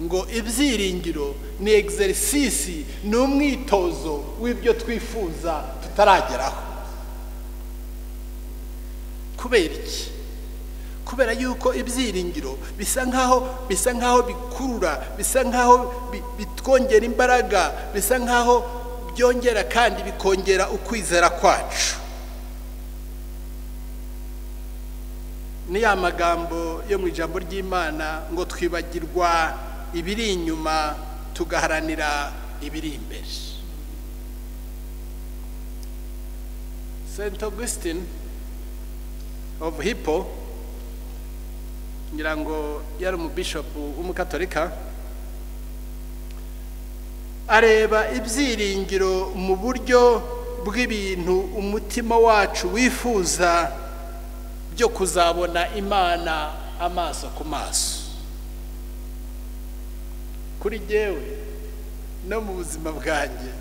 Ngo ibyiringiro ni exercise, ni umwitozo w'ibyo twifuza tutarageraho. Kubera iki? Kubera yuko ibyiringiro bisa nkaho bikurura, bisa nkaho bitwongera imbaraga, bisa nkaho byongera kandi bikongera ukwizera kwacu. Ni ya magambo yo mu ijambo ry'Imana ngo twibagirwa ibiri inyuma tugaharanira ibiri imbere. St. Augustine of Hippo, ngira ngo yari umubishopu w'umukatolika, areba ibyiringiro mu buryo bw'ibintu umutima wacu wifuza byo kuzabona Imana amaso ku maso. Kuri jyewe no mu buzima bwanjye,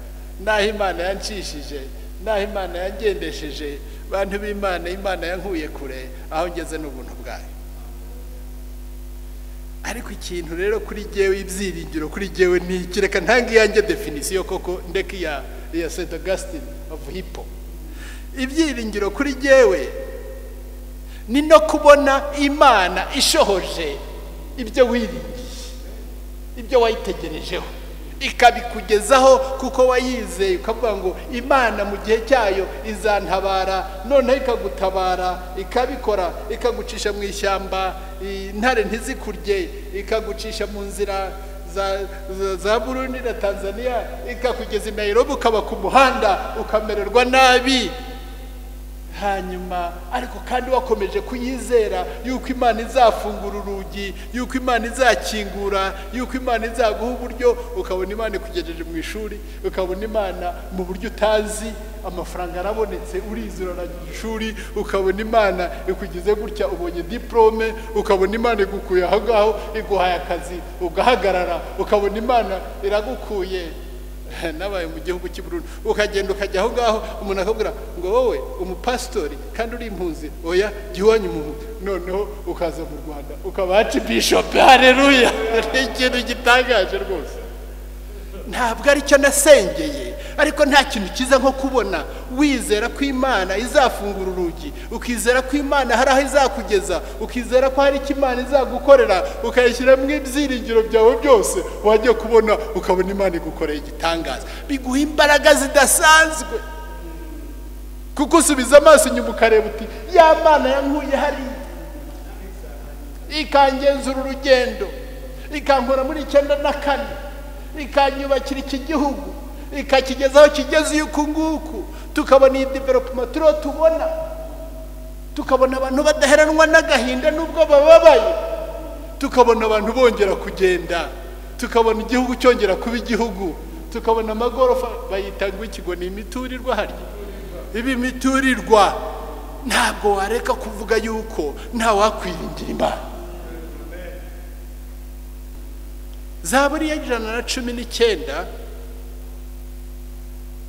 naho Imana yancishije, naho Imana yagendesheje, bantu b'Imana, Imana yankuye kure, aho ngeze n'ubuntu bwayo. Ariko ikintu rero kuri jyewe, ibyiringiro kuri jyewe ni iki? Reka ntange yanjye definisiyo koko ndeke ya St. Augustine of Hippo. Ibyiringiro kuri jyewe ni no kubona Imana ishohoje ibyo wiringiye, ibyo wayitegerejeho, ikabikugezaho kuko wayizeye ukavuga ngo Imana mu gihe cyayo izantabara, noneho ikagutabara ikabikora, ikagucisha mu ishyamba intare ntizikurye, ikagucisha mu nzira za Burundi na Tanzania, ikakugeza i Nairobi ukaba ku muhanda ukamererwa nabi. Hanyuma ariko kandi wakomeje kuyizera yuko Imana izafungura urugi, yuko Imana izakingura, yuko Imana izaguha uburyo, ukabona Imana ikugejeje mu ishuri, ukabona Imana mu buryo utazi, amafaranga arabonetse, urizura na ishuri, ukabona Imana ikugize gutya, ubonye diplome, ukabona Imana igukuye aho ngaho iguhaye akazi ugahagarara, ukabona Imana iragukuye nabaye mu gihugu cy'i Burundi, ukagenda ukajya aho ngaho, umuntu akabwira ngo wowe umupasitori kandi uri impunzi, oya giwanyu mu, noneho ukaza mu Rwanda ukaba archbishop. Haleluya! Ni ikintu gitangaje rwose. Ntabwo ari cyo nasengeye, ariko nta kintu kiza nko kubona wizera ko Imana izafungura urugi, ukizera ko Imana hari aho izakugeza, ukizera ko hari icyo Imana izagukorera, ukayishyira mu ibyiringiro byawe byose, wajya kubona ukabona Imana igukoreye igitangaza, biguha imbaraga zidasanzwe, kuko usubiza amaso inyuma ukareba uti ya Mana yankuye hariya, ikangenzura urugendo, ikankora muri 94, ikanyubakira iki gihugu, ikakigezaho kigeze uku nguku, tukabona iyi development turiho tubona, tukabona abantu badaheranwa n'agahinda n'ubwo bababaye, tukabona abantu bongera kugenda, tukabona igihugu cyongera kuba igihugu, tukabona amagorofa bayita ngo ikigo ni imiturirwa. Harya ibi miturirwa, ntabwo wareka kuvuga yuko nta wakwiringira Imana. Zaburi ya 119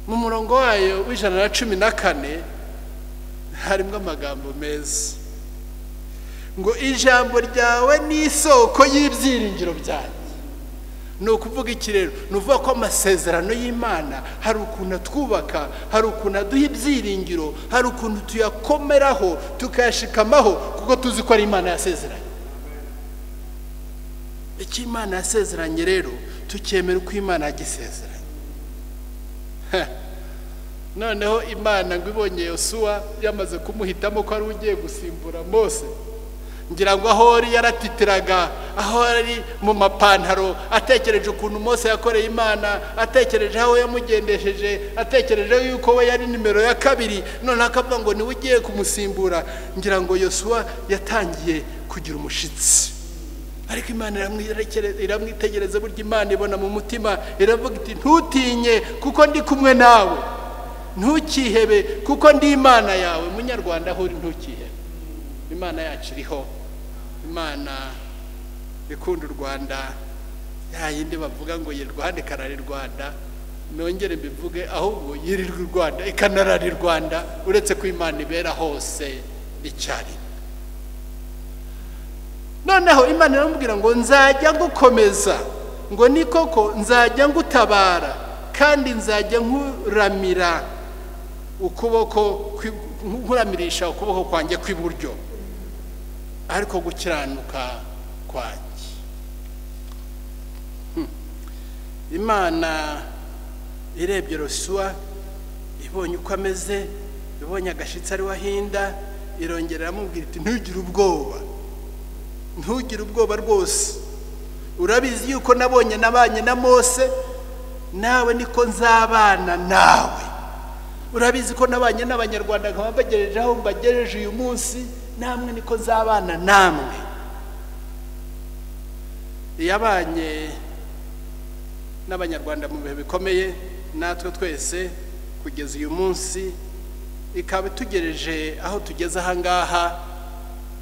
mu murongo wayo w'114 harimo amagambo meza ngo ijambo ryawe ni isoko y'ibyiringiro byanjye. Ni ukuvuga iki rero? Ni uvuga ko amasezerano y'Imana hari ukuntu atwubaka, hari ukuntu aduha ibyiringiro, hari ukuntu tuyakomeraho tukayashikamaho, kuko tuzi ko ari Imana yasezeranye. Icyo Imana yasezeranye rero tukemera uko Imana yagisezeranye. Noneho Imana ngo ibonye Yosuwa yamaze kumuhitamo ko ari ugiye gusimbura Mose, ngira ngo aho ari yaratitiraga, aho ari mu mapantaro, atekereje ukuntu Mose yakoreye Imana, atekereje aho yamugendesheje, atekereje yuko we yari nimero ya 2, none akavuga ngo niwe ugiye kumusimbura. Ngira ngo Yosuwa yatangiye kugira umushitsi, ariko Imana iramwitegereza. Burya Imana ibona mu mutima, iravuga iti ntutinye kuko ndi kumwe nawe, ntukihebe kuko ndi Imana yawe. Munyarwanda aho uri ntukihebe, Imana yacu iriho, Imana ikunda u Rwanda, ya yindi bavuga ngo yirwande karari Rwanda, nongere mbivuge ahubwo yirirwa u Rwanda ikanarari Rwanda, uretse ko Imana ibera hose icyari. Noneho Imana iramubwira ngo nzajya gukomeza, ngo ni koko nzajya ngutabara, kandi nzajya nkuramira ukuboko, nkuramirisha ukuboko kwanjye kw'iburyo, ariko gukiranuka kwanjye. Imana irebye Yosuwa, ibonye uko ameze, ibonye agashitsi ari wahinda, irongera iramubwira iti ntugire ubwoba, ntugire ubwoba rwose, urabizi yuko nabonye nabanye na Mose, nawe niko nzabana nawe. Urabizi ko nabanye n'Abanyarwanda nkaba mbagejeje aho mbagejeje uyu munsi, namwe niko nzabana namwe. Yabanye n'Abanyarwanda mu bihe bikomeye, natwe twese kugeza uyu munsi, ikaba tugereje aho tugeze aha ngaha.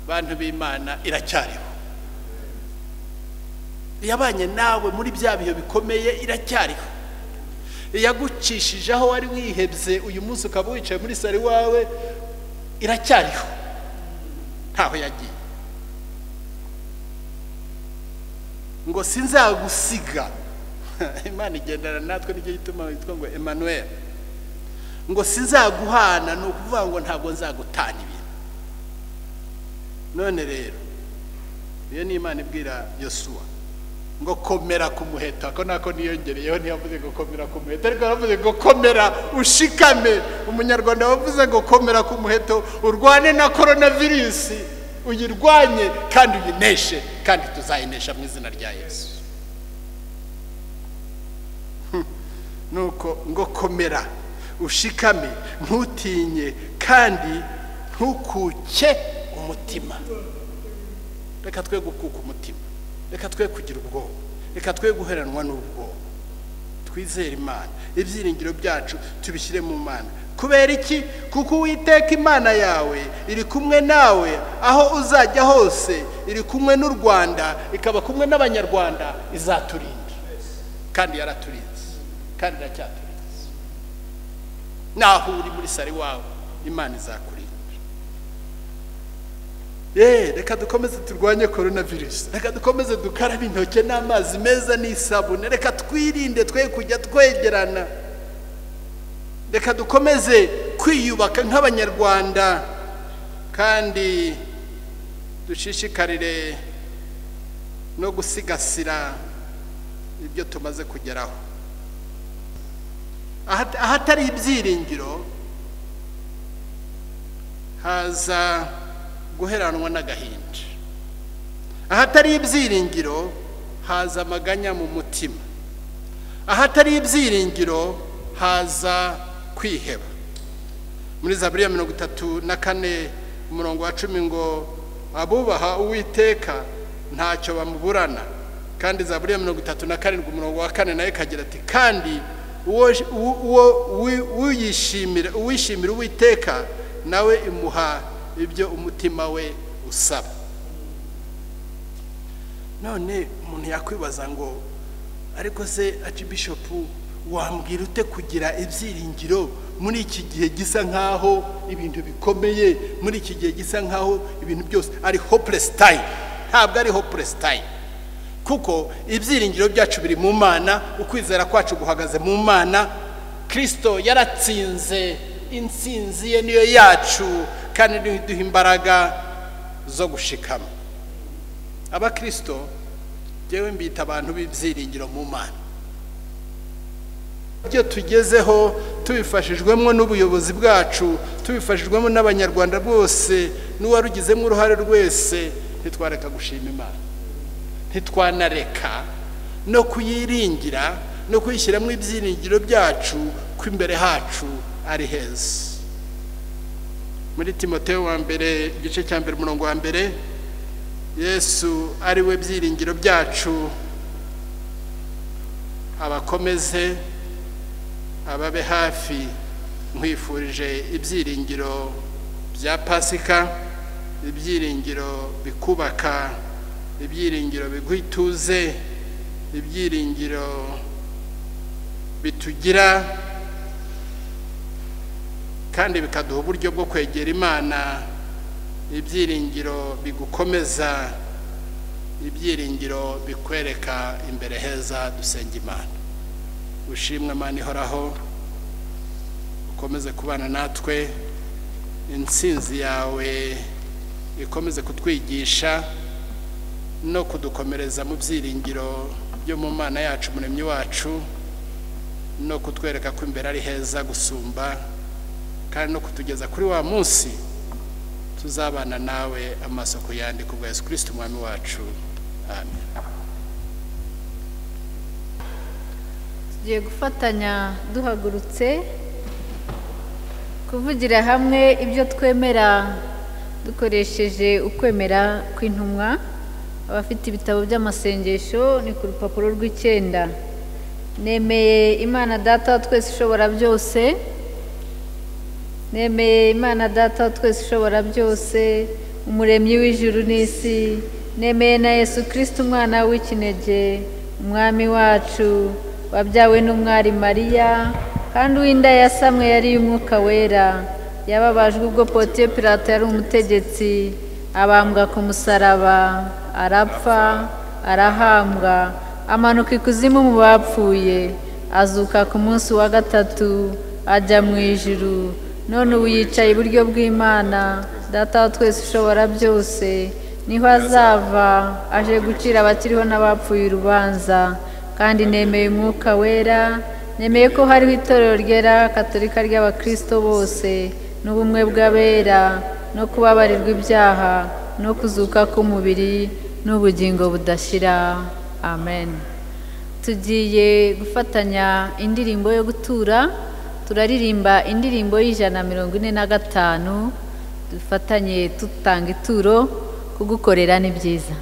Bantu b'Imana iracyariho, yabanye nawe muri bya bihe bikomeye, iracyariho. Yagucishije aho wari wihebye, uyu munsi ukaba wicaye muri sari wawe, iracyariho, ntaho yagiye. Ngo sinzagusiga. Imana igendana natwe, nicyo gituma yitwa ngo Emmanuel. Ngo sinzaguhana, ni ukuvuga ngo ntabwo nzagutana ibintu. None rero iyo ni Imana ibwira Yosuwa, ngo komera ku muheto. Ako nako niyongereyeho, ntiyavuze ngo komera ku muheto, ariko yaravuze ngo komera ushikame. Umunyarwanda wavuze ngo komera ku muheto, urwane na coronavirus, uyirwanye kandi uyineshe, kandi tuzayinesha mu izina rya Yesu. Nuko ngo komera ushikame, ntutinye kandi ntukuke umutima. Reka twe gukuka umutima, reka twe kugira ubwoba, reka twe guheranwa n'ubwoba. Twizere Imana, ibyiringiro byacu tubishyire mu Mana. Kubera iki? Kuko Uwiteka Imana yawe iri kumwe nawe aho uzajya hose, iri kumwe n'u Rwanda, ikaba kumwe n'abanyarwanda, izaturinda. Kandi yaraturinze, kandi iracyaturinze. Naho uri muri sari wawe, Imana izakurinda. Reka dukomeze turwanye coronavirus, reka dukomeze dukarabe intoki n'amazi meza n'isabune, reka twirinde twe kujya twegerana, reka dukomeze kwiyubaka nk'abanyarwanda, kandi dushishikarire no gusigasira ibyo tumaze kugeraho. Ahatari ibyiringiro haza guheranwa n'agahinda. Ahatari ibyiringiro haza amaganya mu mutima. Ahatari ibyiringiro haza kwiheba. Muri Zaburi ya 34 umurongo wa 10 ngo abubaha Uwiteka ntacyo bamuburana. Kandi Zaburi ya 37 umurongo wa 4 nayo kagira ati kandi uwishimira Uwiteka nawe imuha ibyo umutima we usaba. None umuntu yakwibaza ngo ariko se Archbishop wambwira ute kugira ibyiringiro muri iki gihe gisa nkaho ibintu bikomeye, muri iki gihe gisa nkaho ibintu byose ari hopeless time? Ntabwo ari hopeless time, kuko ibyiringiro byacu biri mu Mana, ukwizera kwacu guhagaze mu Mana. Kristo yaratsinze, intsinzi ye niyo yacu, kandi duha imbaraga zo gushikama. Abakristo jewe mbita abantu b'ibyiringiro mu Mana. Ibyo tugezeho tubifashijwemo n'ubuyobozi bwacu, tubifashijwemo n'abanyarwanda bose, n'uwarugizemo uruhare rwese, ntitwareka gushima Imana, ntitwanareka no kuyiringira no kuyishyiramo ibyiringiro byacu ko imbere hacu ari heza. Muri Timoteyo wa mbere igice cya 1 umurongo wa 1, Yesu ari we byiringiro byacu, abakomeze ababe hafi. Nkwifurije ibyiringiro bya Pasika, ibyiringiro bikubaka, ibyiringiro biguituze, ibyiringiro bitugira kandi bikaduha uburyo bwo kwegera Imana, ibyiringiro bigukomeza, ibyiringiro bikwereka imbere heza. Dusenga Imana. Ushimwe Imana ihoraho, ukomeze kubana natwe, intsinzi yawe ikomeze kutwigisha no kudukomereza mu byiringiro byo mu Mana yacu, Umuremyi wacu, no kutwereka ko imbere ari heza gusumba, kandi no kutugeza kuri wa munsi tuzabana nawe amaso ku yandi, kubwa Yesu Kristo Umwami wacu. Amen. Tugiye gufatanya duhagurutse kuvugira hamwe ibyo twemera dukoresheje ukwemera kw'intumwa. Abafite ibitabo by'amasengesho ni ku rupapuro rw'9. Nemeye Imana Data wa twese ishobora byose, nemeye Imana Data wa twese ishobora byose, umuremyi w'ijuru n'isi, nemeye na Yesu Kristo umwana w'ikinege, umwami wacu, wabyawe n'umwari Mariya, kandi uw'inda yasamwe yari y'Umwuka wera, yababajwe ubwo Pontiyo Pilato yari umutegetsi, abambwa ku musaraba, arapfa, arahambwa, amanuka ikuzimu mu bapfuye, azuka ku munsi wa gatatu, ajya mu ijuru, none ubu yicaye iburyo bw'Imana Data wa twese ushobora byose, niho azava aje gucira abakiriho n'abapfuye urubanza. Kandi nemeye umwuka wera, nemeye ko hariho itorero ryera katolika ry'abakristo bose n'ubumwe bw'abera no kubabarirwa ibyaha no kuzuka k'umubiri n'ubugingo budashira. Amen. Tugiye gufatanya indirimbo yo gutura, turaririmba indirimbo y'145, dufatanye tutanga ituro. Kugukorera ni byiza.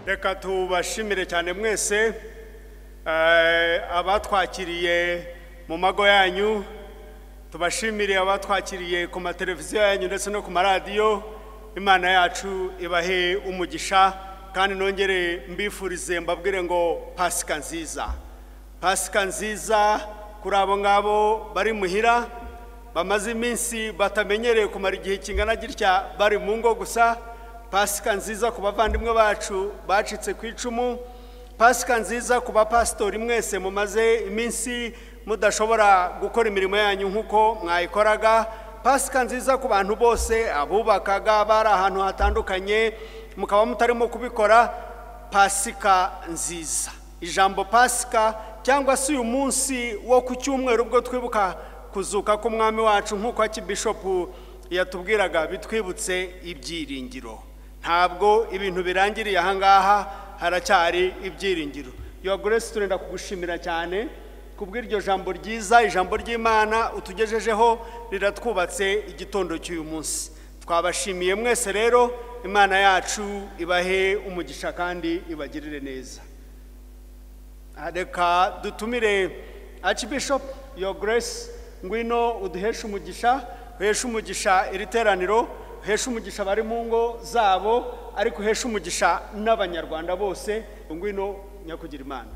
Reka tubashimire cyane mwese abatwakiriye mu mago yanyu, tubashimire abatwakiriye ku mateleviziyo yanyu ndetse no ku maradiyo. Imana yacu ibahe umugisha, kandi nongere mbifurize mbabwire ngo Pasika nziza. Pasika nziza kuri abo ngabo bari muhira bamaze iminsi batamenyereye kumara igihe kingana gitya bari mu ngo gusa. Pasika nziza ku bavandimwe bacu bacitse ku icumu. Pasika nziza ku bapasitori mwese mumaze iminsi mudashobora gukora imirimo yanyu nk'uko mwayikoraga. Pasika nziza ku bantu bose abubakaga bari ahantu hatandukanye mukaba mutarimo kubikora. Pasika nziza. Ijambo Pasika cyangwa se uyu munsi wo ku cyumweru ubwo twibuka kuzuka k'umwami wacu nk'uko Archbishop yatubwiraga, bitwibutse ibyiringiro. Ntabwo ibintu birangiriye ahangaha, haracyari ibyiringiro. Your Grace, turenda kugushimira cyane kubw'iryo jambo ryiza, ijambo ry'Imana utugejejeho riratwubatse igitondo cy'uyu munsi. Twabashimiye mwese rero, Imana yacu ibahe umugisha kandi ibagirire neza. Reka dutumire Archbishop Your Grace, ngwino uduheshe umugisha, uheshe umugisha iri teraniro, uheshe umugisha bari mu ngo zabo, ariko uheshe umugisha n'abanyarwanda bose. Ngwino nyakugira Imana.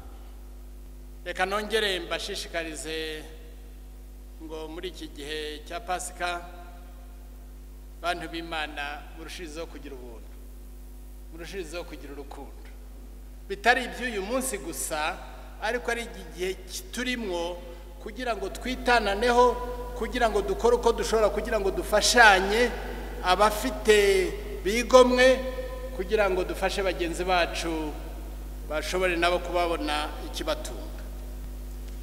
Reka nongere mbashishikarize ngo muri iki gihe cya Pasika bantu b'Imana murushirizeho kugira ubuntu, murushirizeho kugira urukundo, bitari iby'uyu munsi gusa, ariko ari igihe turimwo kugira ngo twitananeho, kugira ngo dukore uko dushobora, kugira ngo dufashanye abafite bigomwe, kugira ngo dufashe bagenzi bacu bashobore nabo kubabona ikibatunga.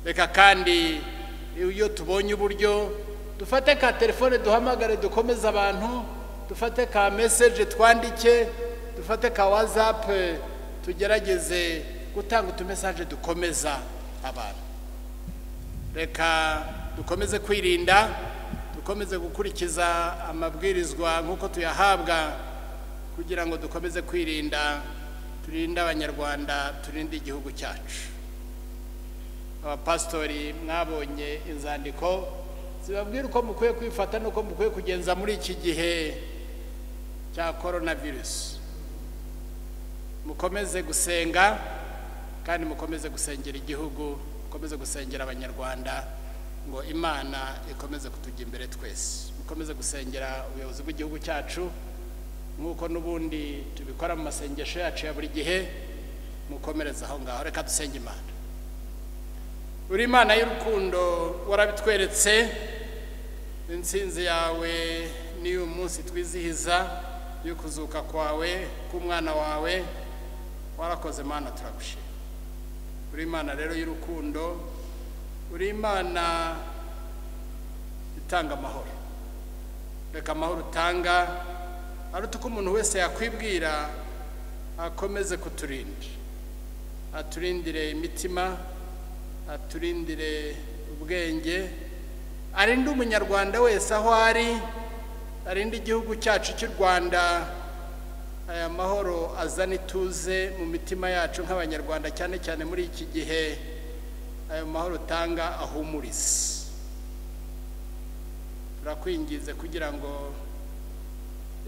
Reka kandi iyo tubonye uburyo dufate ka telefone duhamagare dukomeza abantu, dufate ka message twandike, dufate ka WhatsApp, tugerageze gutanga utumessage dukomeza abantu. reka dukomeze kwirinda, dukomeze gukurikiza amabwirizwa nk'uko tuyahabwa, kugira ngo dukomeze kwirinda, turinde abanyarwanda, turinde igihugu cyacu. Abapasitori mwabonye inzandiko zibabwira uko mukwiye kwifata n'uko mukwiye kugenza muri iki gihe cya coronavirus. Mukomeze gusenga kandi mukomeze gusengera igihugu, mukomeze gusengera abanyarwanda ngo Imana ikomeze kutujya imbere twese. Mukomeze gusengera ubuyobozi bw'igihugu cyacu nk'uko n'ubundi tubikora mu masengesho yacu ya buri gihe. Mukomereze aho ngaho, reka dusenge Imana. Uri Imana y'urukundo, warabitweretse, intsinzi yawe ni uyu munsi twizihiza yo kuzuka kwawe k'umwana wawe. Warakoze Mana, turagushima. Uri Imana rero y'urukundo, uri Imana itanga amahoro. Reka amahoro utanga aruta uko umuntu wese yakwibwira, akomeze kuturinda, aturindire imitima, aturindire ubwenge, arinde umunyarwanda wese aho ari, arinde igihugu cyacu cy'u Rwanda. Aya mahoro azana ituze mu mitima yacu nk'abanyarwanda, cyane cyane muri iki gihe. Ayo mahoro utanga ahumurize. Turakwingize kugira ngo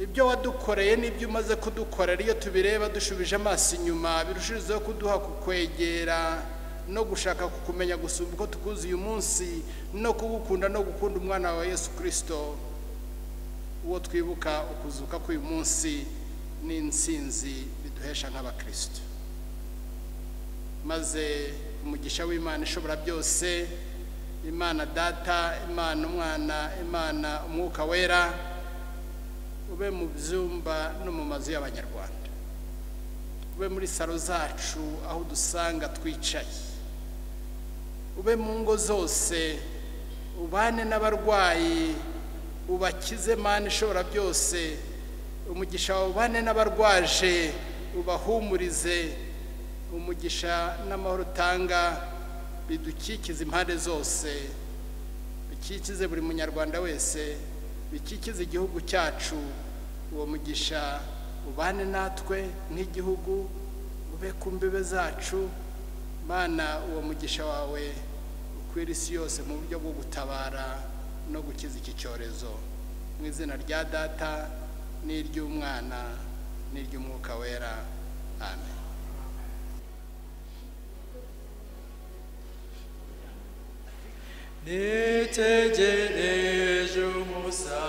ibyo wadukoreye n'ibyo umaze kudukorera, iyo tubireba dushubije amaso inyuma, birushijeho kuduha kukwegera no gushaka kukumenya gusumba uko tukuzi uyu munsi, no kugukunda no gukunda umwana wa Yesu Kristo, uwo twibuka ukuzuka k'uyu munsi n'intsinzi biduhesha nk'abakristo. Maze umugisha w'Imana ishobora byose, Imana Data, Imana Umwana, Imana Umwuka Wera, ube mu byumba no mu mazu y'abanyarwanda, ube muri salo zacu aho dusanga twicaye, ube mu ngo zose, ubane n'abarwayi, ubakize Mana ishobora byose. Umugisha wawe ubane n'abarwaje, ubahumurize. Umugisha n'amahoro utanga bidukikize impande zose, bikikize buri munyarwanda wese, bikikize igihugu cyacu. Uwo mugisha ubane natwe nk'igihugu, ube ku mbibe zacu Mana. Uwo mugisha wawe ukwira isi yose mu buryo bwo gutabara no gukiza iki cyorezo, mu izina rya Data n'iry'Umwana n'iry'Umwuka Wera, amen. Nitegereje umusa